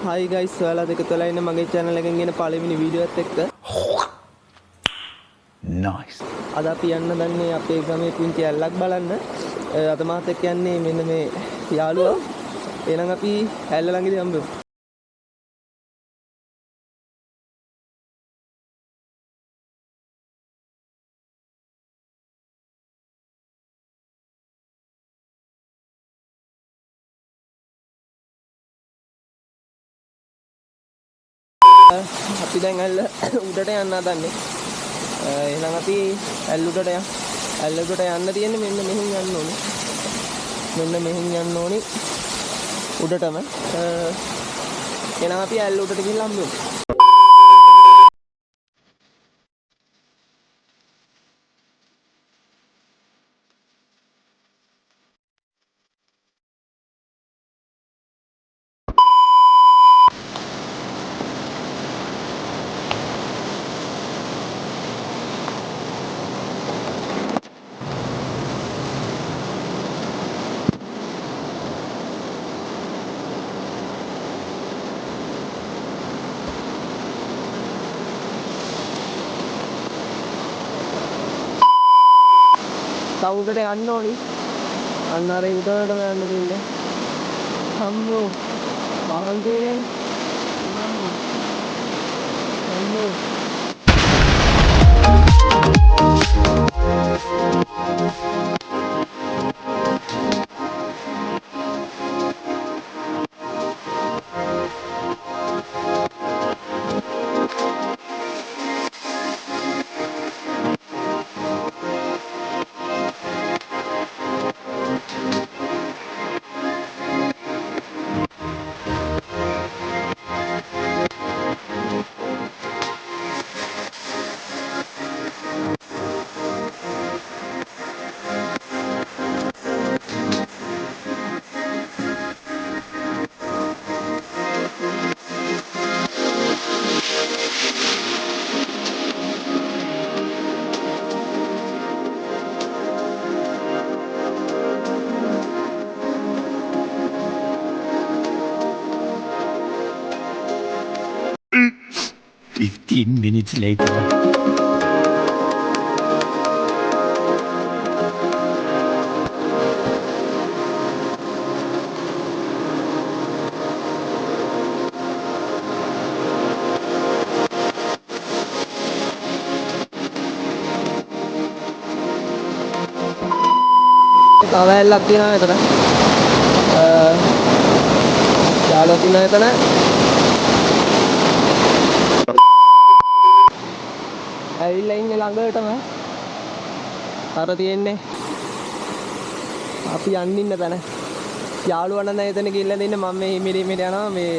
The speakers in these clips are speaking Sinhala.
Hi guys, ඔයාලා දෙක තුලා ඉන්න මගේ channel එකෙන් එන පළවෙනි වීඩියෝ එකත් එක්ක nice. අද අපි යන්න දන්නේ අපේ ගමේ පුංචි ඇල්ලක් බලන්න. අද මාත් එක්ක යන්නේ මෙන්න මේ යාළුවා. එහෙනම් අපි ඇල්ල ළඟදී හම්බෙමු. අපි දැන් ඇල්ල උඩට යන්න හදන්නේ. එහෙනම් අපි ඇල්ල උඩට යමු. ඇල්ල උඩට යන්න තියෙන්නේ මෙන්න මෙහෙන් යන්න ඕනේ. මෙන්න මෙහෙන් යන්න ඕනේ උඩටම. එහෙනම් අපි ඇල්ල උඩට ගිහින් හම්බෙමු. උඩට යන්න ඕනි. අන්න අර උඩටම යන්න දෙන්නේ. අම්මෝ. මහන්සියෙන්. අම්මෝ. Minutes later. තව ඇල්ලක් තියෙනවා එතන. යාළුවා තියෙනවා එතන. ඇවිල්ලා ඉන්නේ ළඟටම. අර තියෙන්නේ අපි යන්න ඉන්න තැන. යාළුවා නම් එතන ගිහිල්ලා ඉන්නේ මම මේ හිමිරි යනවා මේ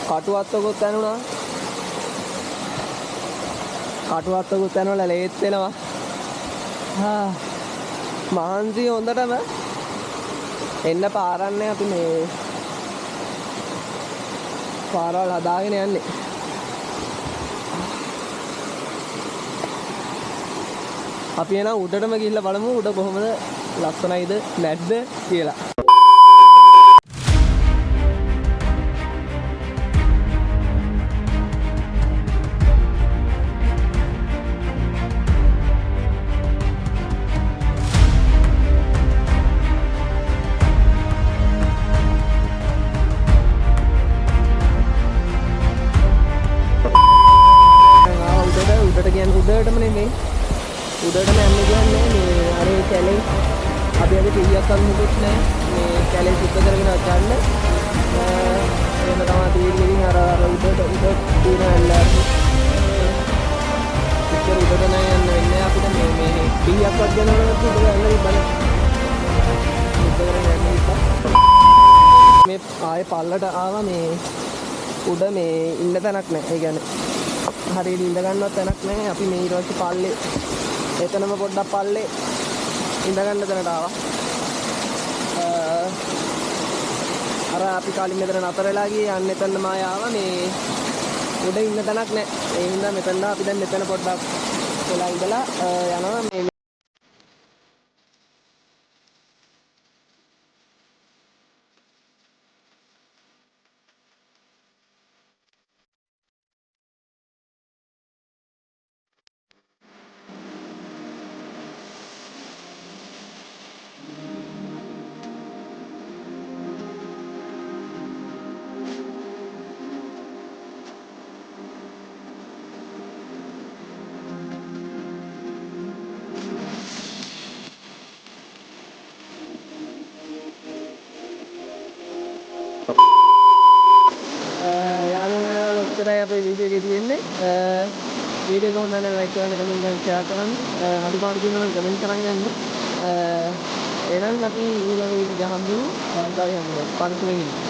කටුවත්තකොත් යනුණා. කටුවත්තකොත් යනවල ලේත් වෙනවා. මහන්සි හොඳටම එන්න පාරන්නේ අපි මේ පාරවල් හදාගෙන යන්නේ. අපි එන උඩටම ගිහිල්ලා බලමු උඩ කොහොමද ලස්සනයිද නැද්ද කියලා. උඩටම නෙමෙයි උඩටම යන්න කියන්නේ මේ අර කැලේ අපි අද පීයක් අල්මුකුත් නැහැ මේ කැලේ සුද්ධ කරගෙන යන්න එහෙම තමයි තීරණයකින් අර උඩ තියෙන ඇල්ල ඉතින් උඩට නෑ යන්න වෙන්නේ අපිට මේ පීයක් වත් ගන්නකොට උඩ යන්න ඉබ්බනේ සුද්ධ කරගෙන යන්න ඉතින් මේ ආයේ පල්ලට ආවා මේ උඩ මේ ඉන්න තැනක් නැහැ ඒ කියන්නේ හරියට ඉඳ ගන්නවත් තැනක් නැහැ. අපි මේ ඊට පස්සේ පල්ලේ එතනම පොඩ්ඩක් පල්ලේ ඉඳ ගන්න තැනට ආවා. අර අපි කලින් මෙතන නතර වෙලා ගියේ යන්න එතනම ආවා මේ උඩ ඉන්න තැනක් නැහැ. ඒ හින්දා මෙතන අපි දැන් මෙතන පොඩ්ඩක් වෙලා ඉඳලා යනවා මේ විතරයි අපේ වීඩියෝ එකේ තියෙන්නේ. වීඩියෝ එක හොඳ නම් ලයික් කරන්න, කමෙන්ට් කරන්න, ෂෙයා කරන්න. අනිවාර්යයෙන් තියෙනවා නම් කමෙන්ට් කරන් යන්න. එහෙනම් අපි ඊළඟ වීඩියෝ එක හම්බෙමු. ආයෙත් හම්බෙමු. පන්සලෙන්.